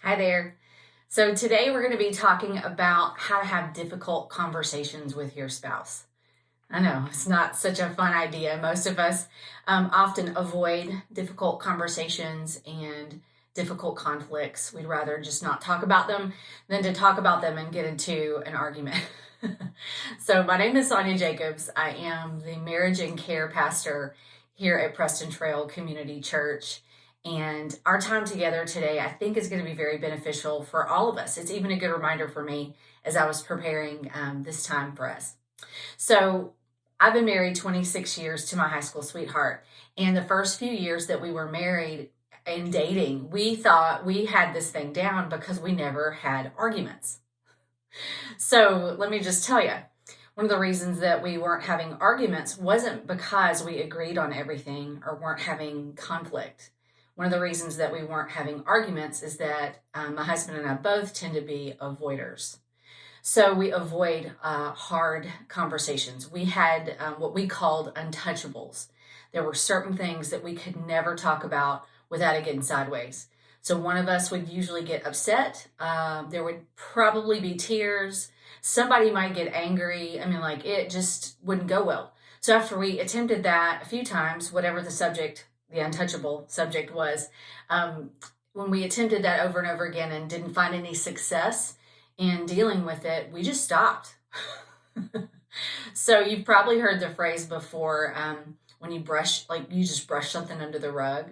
Hi there. So today we're going to be talking about how to have difficult conversations with your spouse. I know it's not such a fun idea. Most of us often avoid difficult conversations and difficult conflicts. We'd rather just not talk about them than to talk about them and get into an argument. So my name is Sonya Jacobs. I am the marriage and care pastor here at Preston Trail Community Church. And our time together today, I think, is going to be very beneficial for all of us. It's even a good reminder for me as I was preparing this time for us. So I've been married 26 years to my high school sweetheart. And the first few years that we were married and dating, we thought we had this thing down because we never had arguments. So let me just tell you, one of the reasons that we weren't having arguments wasn't because we agreed on everything or weren't having conflict. One of the reasons that we weren't having arguments is that my husband and I both tend to be avoiders. So we avoid hard conversations. We had what we called untouchables. There were certain things that we could never talk about without it getting sideways. So one of us would usually get upset. There would probably be tears. Somebody might get angry. It just wouldn't go well. So after we attempted that a few times, whatever the untouchable subject was, when we attempted that over and over again and didn't find any success in dealing with it, we just stopped. So you've probably heard the phrase before, when you just brush something under the rug.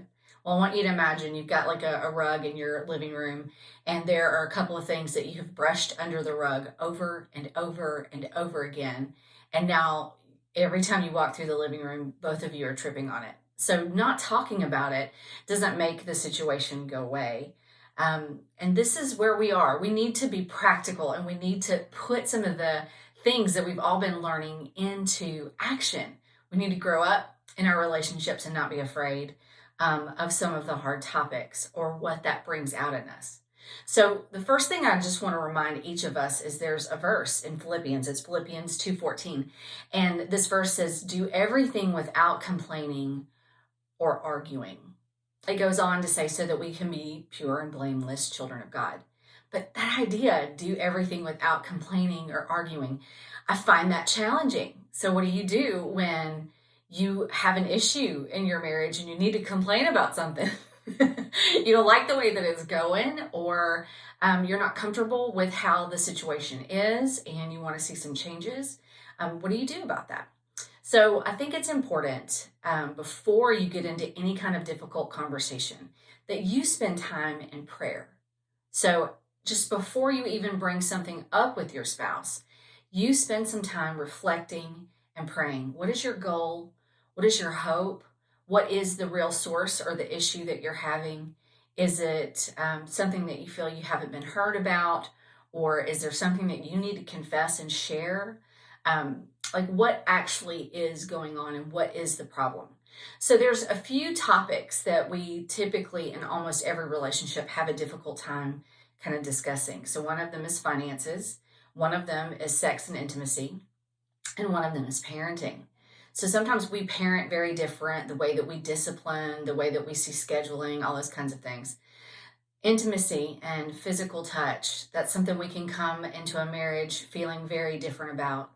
Well, I want you to imagine you've got like a rug in your living room, and there are a couple of things that you have brushed under the rug over and over and over again. And now every time you walk through the living room, both of you are tripping on it. So not talking about it doesn't make the situation go away. And this is where we are. We need to be practical, and we need to put some of the things that we've all been learning into action. We need to grow up in our relationships and not be afraid of some of the hard topics or what that brings out in us. So the first thing I just want to remind each of us is there's a verse in Philippians. It's Philippians 2:14. And this verse says, do everything without complaining or arguing. It goes on to say, so that we can be pure and blameless children of God. But that idea, do everything without complaining or arguing, I find that challenging. So what do you do when you have an issue in your marriage and you need to complain about something? You don't like the way that it's going, or you're not comfortable with how the situation is and you want to see some changes. What do you do about that? So I think it's important before you get into any kind of difficult conversation that you spend time in prayer. So just before you even bring something up with your spouse, you spend some time reflecting and praying. What is your goal? What is your hope? What is the real source or the issue that you're having? Is it something that you feel you haven't been heard about? Or is there something that you need to confess and share? What actually is going on and what is the problem? So there's a few topics that we typically in almost every relationship have a difficult time kind of discussing. So one of them is finances, one of them is sex and intimacy, and one of them is parenting. So sometimes we parent very different, the way that we discipline, the way that we see scheduling, all those kinds of things. Intimacy and physical touch, that's something we can come into a marriage feeling very different about.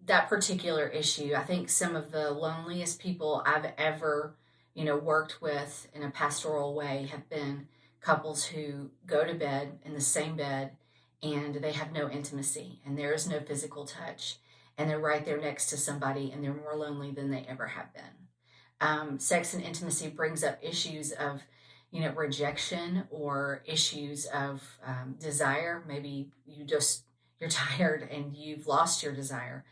That particular issue, I think some of the loneliest people I've ever, worked with in a pastoral way have been couples who go to bed in the same bed and they have no intimacy and there is no physical touch and they're right there next to somebody and they're more lonely than they ever have been. Sex and intimacy brings up issues of, rejection or issues of desire. Maybe you're tired and you've lost your desire.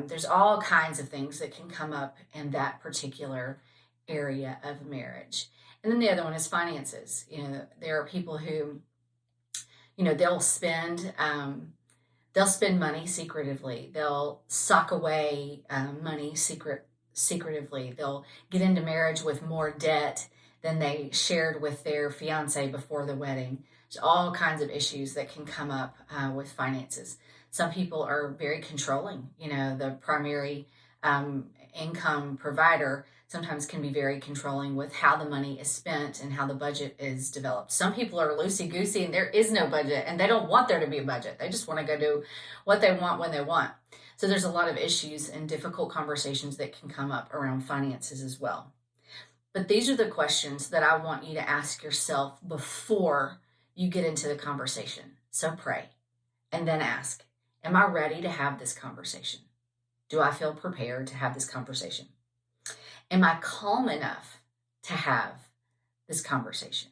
There's all kinds of things that can come up in that particular area of marriage. And then the other one is finances. There are people who, they'll spend money secretively. They'll sock away money secretively. They'll get into marriage with more debt than they shared with their fiance before the wedding. There's all kinds of issues that can come up with finances. Some people are very controlling. The primary income provider sometimes can be very controlling with how the money is spent and how the budget is developed. Some people are loosey-goosey and there is no budget and they don't want there to be a budget. They just want to go do what they want when they want. So there's a lot of issues and difficult conversations that can come up around finances as well. But these are the questions that I want you to ask yourself before you get into the conversation. So pray and then ask, am I ready to have this conversation? Do I feel prepared to have this conversation? Am I calm enough to have this conversation?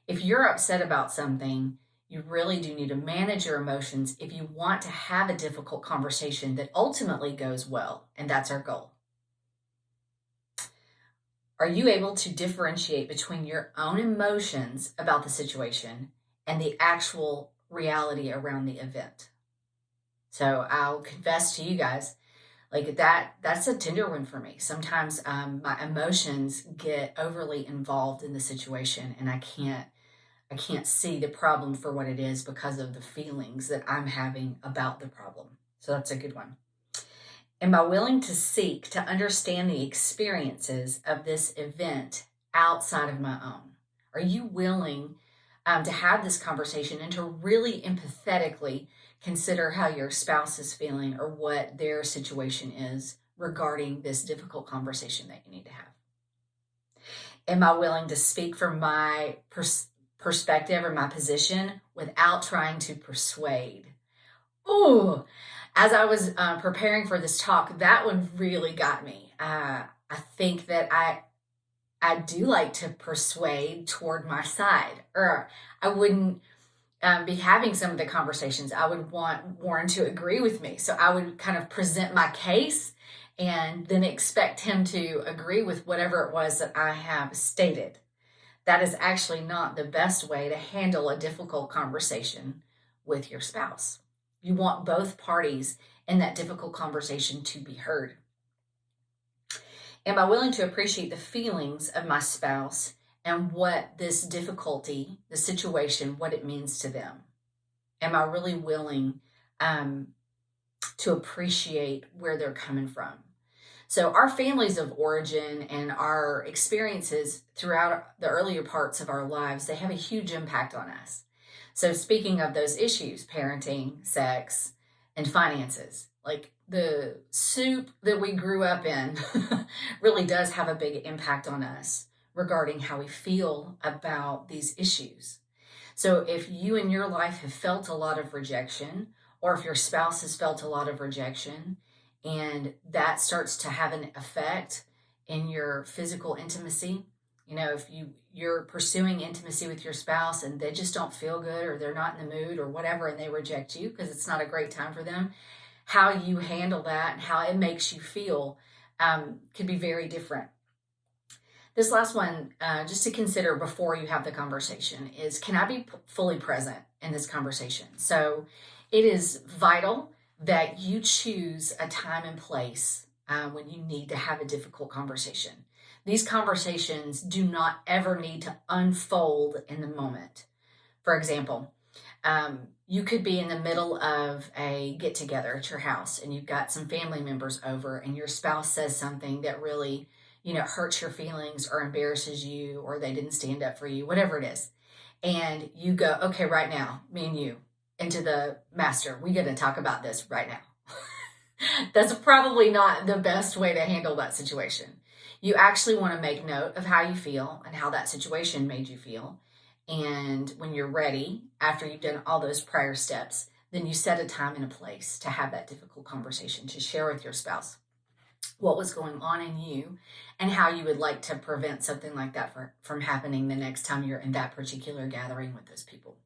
If you're upset about something, you really do need to manage your emotions if you want to have a difficult conversation that ultimately goes well, and that's our goal. Are you able to differentiate between your own emotions about the situation and the actual reality around the event? So I'll confess to you guys, like that's a tender one for me. Sometimes my emotions get overly involved in the situation and I can't see the problem for what it is because of the feelings that I'm having about the problem. So that's a good one. Am I willing to seek to understand the experiences of this event outside of my own? Are you willing to have this conversation and to really empathetically consider how your spouse is feeling or what their situation is regarding this difficult conversation that you need to have? Am I willing to speak from my perspective or my position without trying to persuade? Ooh, as I was preparing for this talk, that one really got me. I think that I do like to persuade toward my side, or I wouldn't be having some of the conversations. I would want Warren to agree with me. So I would kind of present my case and then expect him to agree with whatever it was that I have stated. That is actually not the best way to handle a difficult conversation with your spouse. You want both parties in that difficult conversation to be heard. Am I willing to appreciate the feelings of my spouse and what this difficulty, the situation, what it means to them? Am I really willing to appreciate where they're coming from? So our families of origin and our experiences throughout the earlier parts of our lives, they have a huge impact on us. So speaking of those issues, parenting, sex, and finances, like the soup that we grew up in really does have a big impact on us regarding how we feel about these issues. So if you in your life have felt a lot of rejection, or if your spouse has felt a lot of rejection, and that starts to have an effect in your physical intimacy, if you're pursuing intimacy with your spouse and they just don't feel good or they're not in the mood or whatever and they reject you because it's not a great time for them, how you handle that and how it makes you feel could be very different. This last one, just to consider before you have the conversation, is can I be fully present in this conversation? So it is vital that you choose a time and place when you need to have a difficult conversation. These conversations do not ever need to unfold in the moment. For example, you could be in the middle of a get-together at your house and you've got some family members over and your spouse says something that really, hurts your feelings or embarrasses you or they didn't stand up for you, whatever it is. And you go, okay, right now, me and you, into the master, we got to talk about this right now. That's probably not the best way to handle that situation. You actually want to make note of how you feel and how that situation made you feel. And when you're ready, after you've done all those prior steps, then you set a time and a place to have that difficult conversation, to share with your spouse what was going on in you and how you would like to prevent something like that from happening the next time you're in that particular gathering with those people.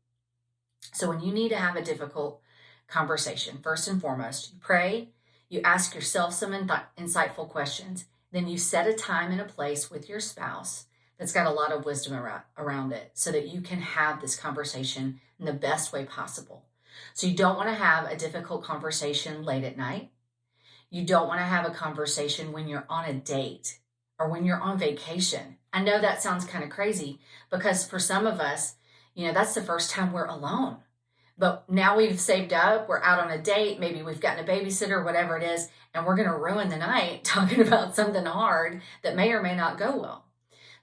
So when you need to have a difficult conversation, first and foremost, you pray, you ask yourself some insightful questions, then you set a time and a place with your spouse that's got a lot of wisdom around it so that you can have this conversation in the best way possible. So you don't want to have a difficult conversation late at night. You don't want to have a conversation when you're on a date or when you're on vacation. I know that sounds kind of crazy because for some of us, that's the first time we're alone. But now we've saved up, we're out on a date, maybe we've gotten a babysitter, whatever it is, and we're going to ruin the night talking about something hard that may or may not go well.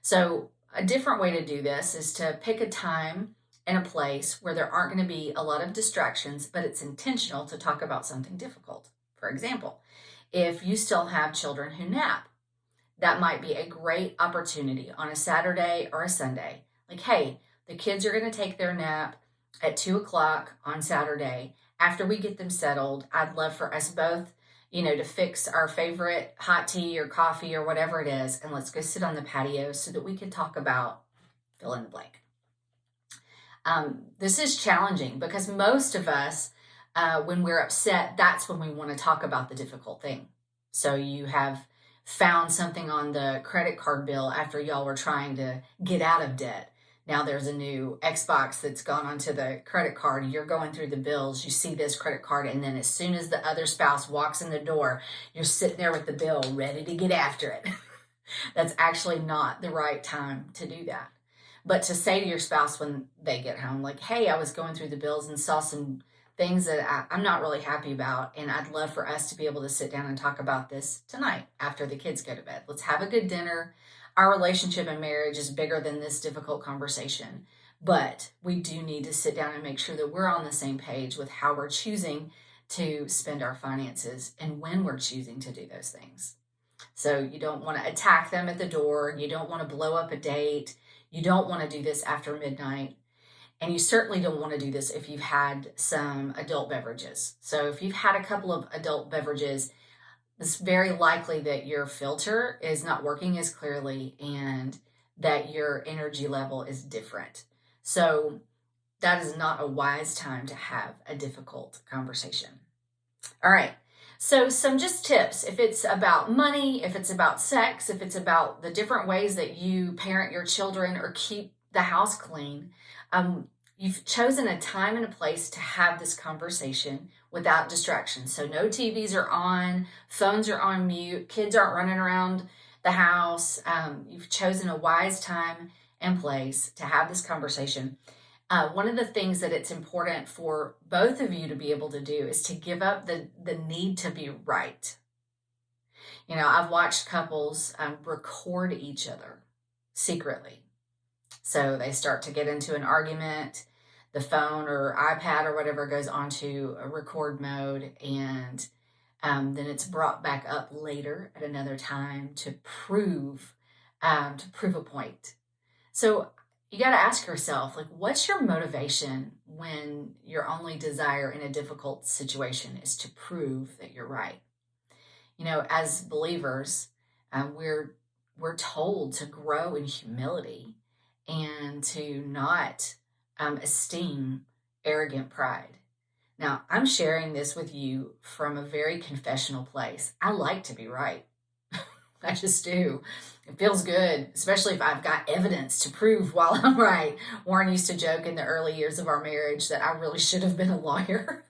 So a different way to do this is to pick a time and a place where there aren't going to be a lot of distractions, but it's intentional to talk about something difficult. For example, if you still have children who nap, that might be a great opportunity on a Saturday or a Sunday. Like, hey, the kids are going to take their nap at 2 o'clock on Saturday. After we get them settled, I'd love for us both, to fix our favorite hot tea or coffee or whatever it is, and let's go sit on the patio so that we can talk about fill in the blank. This is challenging because most of us, when we're upset, that's when we want to talk about the difficult thing. So you have found something on the credit card bill after y'all were trying to get out of debt. Now there's a new Xbox that's gone onto the credit card. You're going through the bills. You see this credit card, and then as soon as the other spouse walks in the door, you're sitting there with the bill ready to get after it. That's actually not the right time to do that. But to say to your spouse when they get home, like, hey, I was going through the bills and saw some things that I'm not really happy about, and I'd love for us to be able to sit down and talk about this tonight after the kids go to bed. Let's have a good dinner. Our relationship and marriage is bigger than this difficult conversation, but we do need to sit down and make sure that we're on the same page with how we're choosing to spend our finances and when we're choosing to do those things. So you don't want to attack them at the door. You don't want to blow up a date. You don't want to do this after midnight. And you certainly don't want to do this if you've had some adult beverages. So if you've had a couple of adult beverages, it's very likely that your filter is not working as clearly and that your energy level is different. So that is not a wise time to have a difficult conversation. All right. So some just tips. If it's about money, if it's about sex, if it's about the different ways that you parent your children or keep the house clean, you've chosen a time and a place to have this conversation without distractions. So no TVs are on, phones are on mute, kids aren't running around the house. You've chosen a wise time and place to have this conversation. One of the things that it's important for both of you to be able to do is to give up the need to be right. I've watched couples record each other secretly. So they start to get into an argument, the phone or iPad or whatever goes onto a record mode, and then it's brought back up later at another time to prove a point. So you got to ask yourself, what's your motivation when your only desire in a difficult situation is to prove that you're right? As believers, we're told to grow in humility and to not esteem arrogant pride. Now, I'm sharing this with you from a very confessional place. I like to be right. I just do. It feels good, especially if I've got evidence to prove while I'm right. Warren used to joke in the early years of our marriage that I really should have been a lawyer.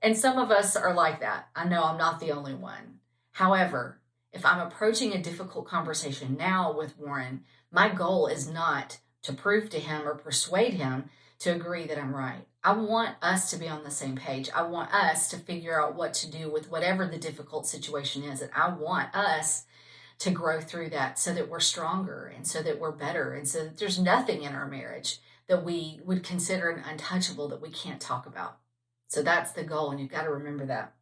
And some of us are like that. I know I'm not the only one. However, if I'm approaching a difficult conversation now with Warren, my goal is not to prove to him or persuade him to agree that I'm right. I want us to be on the same page. I want us to figure out what to do with whatever the difficult situation is. And I want us to grow through that so that we're stronger and so that we're better and so that there's nothing in our marriage that we would consider an untouchable that we can't talk about. So that's the goal, and you've got to remember that.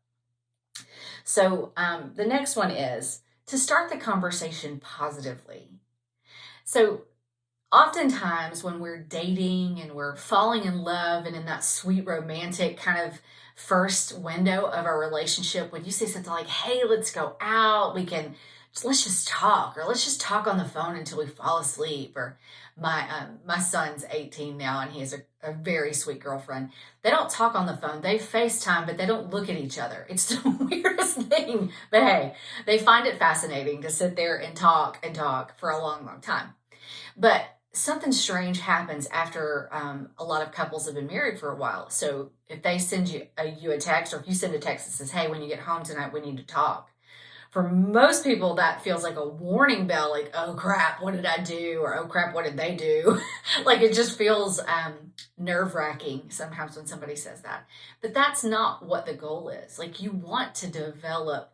So the next one is to start the conversation positively. So oftentimes when we're dating and we're falling in love and in that sweet romantic kind of first window of our relationship, when you say something like, hey, let's go out, let's just talk, or let's just talk on the phone until we fall asleep. Or my son's 18 now, and he has a very sweet girlfriend. They don't talk on the phone. They FaceTime, but they don't look at each other. It's the weirdest thing. But hey, they find it fascinating to sit there and talk for a long, long time. But something strange happens after a lot of couples have been married for a while. So if they send you a text, or if you send a text that says, hey, when you get home tonight, we need to talk. For most people, that feels like a warning bell, like, oh crap, what did I do? Or oh crap, what did they do? Like it just feels nerve wracking sometimes when somebody says that. But that's not what the goal is. Like you want to develop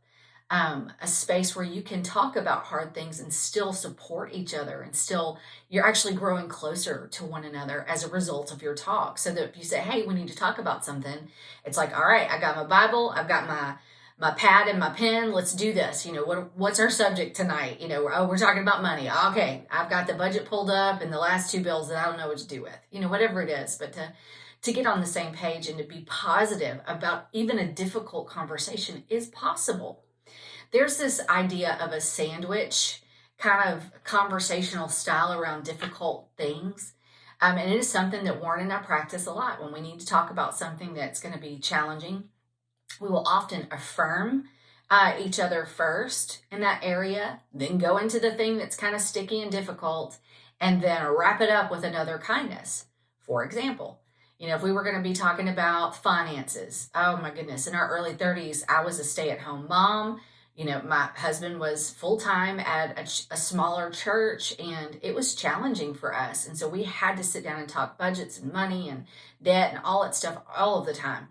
a space where you can talk about hard things and still support each other and still you're actually growing closer to one another as a result of your talk. So that if you say, hey, we need to talk about something, it's like, all right, I got my Bible, I've got my pad and my pen, let's do this. What's our subject tonight? We're talking about money. Okay, I've got the budget pulled up and the last two bills that I don't know what to do with. Whatever it is, but to get on the same page and to be positive about even a difficult conversation is possible. There's this idea of a sandwich kind of conversational style around difficult things. And it is something that Warren and I practice a lot when we need to talk about something that's going to be challenging. We will often affirm each other first in that area, then go into the thing that's kind of sticky and difficult, and then wrap it up with another kindness. For example, if we were going to be talking about finances, oh my goodness, in our early 30s, I was a stay-at-home mom. My husband was full-time at a smaller church, and it was challenging for us. And so we had to sit down and talk budgets and money and debt and all that stuff all of the time.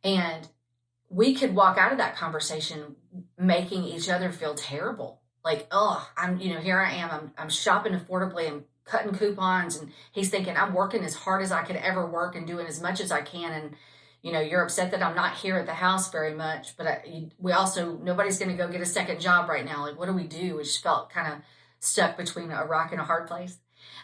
And we could walk out of that conversation making each other feel terrible. Like, oh, here I am. I'm shopping affordably and cutting coupons. And he's thinking I'm working as hard as I could ever work and doing as much as I can. And you're upset that I'm not here at the house very much, but nobody's going to go get a second job right now. Like, what do? We just felt kind of stuck between a rock and a hard place.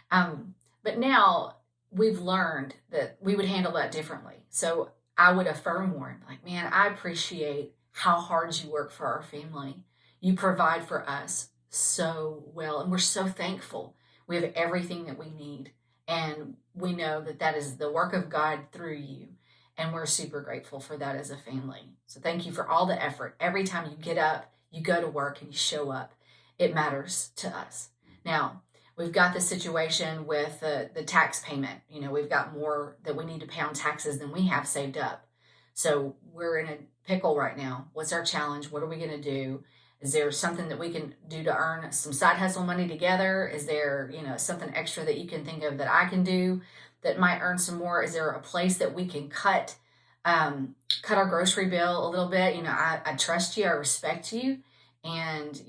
But now we've learned that we would handle that differently. So I would affirm Warren, like, man, I appreciate how hard you work for our family. You provide for us so well, and we're so thankful. We have everything that we need, and we know that is the work of God through you. And we're super grateful for that as a family. So thank you for all the effort. Every time you get up, you go to work and you show up, it matters to us. Now, we've got the situation with the tax payment. We've got more that we need to pay on taxes than we have saved up. So we're in a pickle right now. What's our challenge? What are we going to do? Is there something that we can do to earn some side hustle money together? Is there, something extra that you can think of that I can do that might earn some more? Is there a place that we can cut our grocery bill a little bit? I trust you, I respect you, and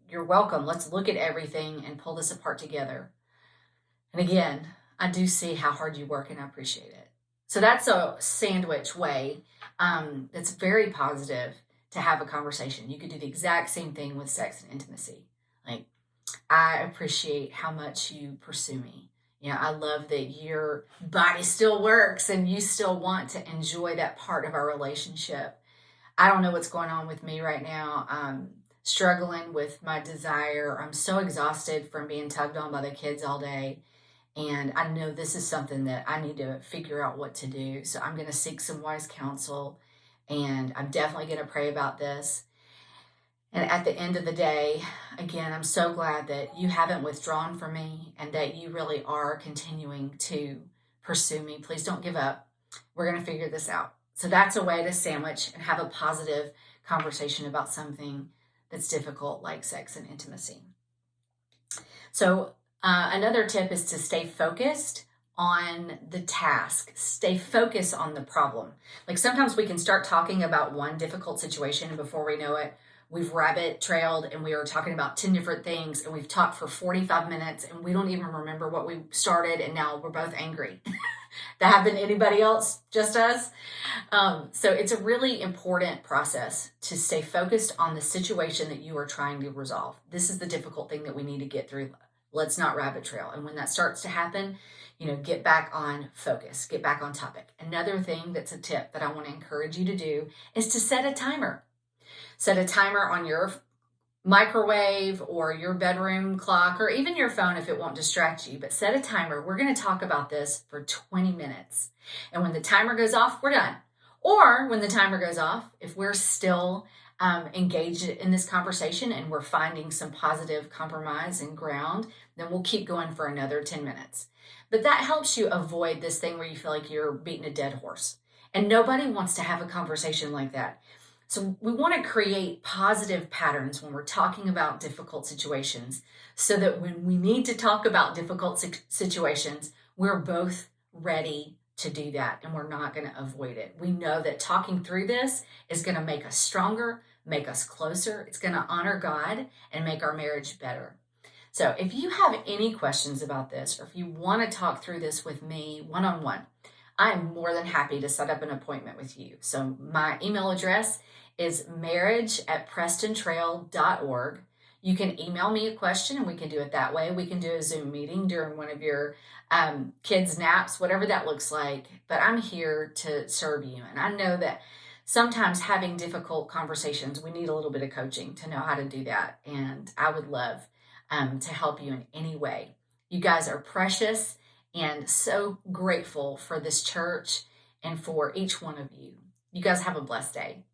you're welcome. Let's look at everything and pull this apart together. And again, I do see how hard you work, and I appreciate it. So that's a sandwich way that's very positive to have a conversation. You could do the exact same thing with sex and intimacy. Like, I appreciate how much you pursue me. I love that your body still works and you still want to enjoy that part of our relationship. I don't know what's going on with me right now. I'm struggling with my desire. I'm so exhausted from being tugged on by the kids all day. And I know this is something that I need to figure out what to do. So I'm going to seek some wise counsel, and I'm definitely going to pray about this. And at the end of the day, again, I'm so glad that you haven't withdrawn from me and that you really are continuing to pursue me. Please don't give up. We're going to figure this out. So that's a way to sandwich and have a positive conversation about something that's difficult, like sex and intimacy. So another tip is to stay focused on the task. Stay focused on the problem. Like sometimes we can start talking about one difficult situation, and before we know it, we've rabbit trailed and we are talking about 10 different things, and we've talked for 45 minutes and we don't even remember what we started, and now we're both angry. That happened to anybody else? Just us? So it's a really important process to stay focused on the situation that you are trying to resolve. This is the difficult thing that we need to get through. Let's not rabbit trail. And when that starts to happen, get back on focus, get back on topic. Another thing that's a tip that I want to encourage you to do is to set a timer. Set a timer on your microwave or your bedroom clock, or even your phone if it won't distract you, but set a timer. We're going to talk about this for 20 minutes. And when the timer goes off, we're done. Or when the timer goes off, if we're still engaged in this conversation and we're finding some positive compromise and ground, then we'll keep going for another 10 minutes. But that helps you avoid this thing where you feel like you're beating a dead horse. And nobody wants to have a conversation like that. So we want to create positive patterns when we're talking about difficult situations so that when we need to talk about difficult situations, we're both ready to do that and we're not going to avoid it. We know that talking through this is going to make us stronger, make us closer. It's going to honor God and make our marriage better. So if you have any questions about this, or if you want to talk through this with me one-on-one, I'm more than happy to set up an appointment with you. So my email address is marriage@prestontrail.org. You can email me a question and we can do it that way. We can do a Zoom meeting during one of your kids' naps, whatever that looks like. But I'm here to serve you. And I know that sometimes having difficult conversations, we need a little bit of coaching to know how to do that. And I would love to help you in any way. You guys are precious and so grateful for this church and for each one of you. You guys have a blessed day.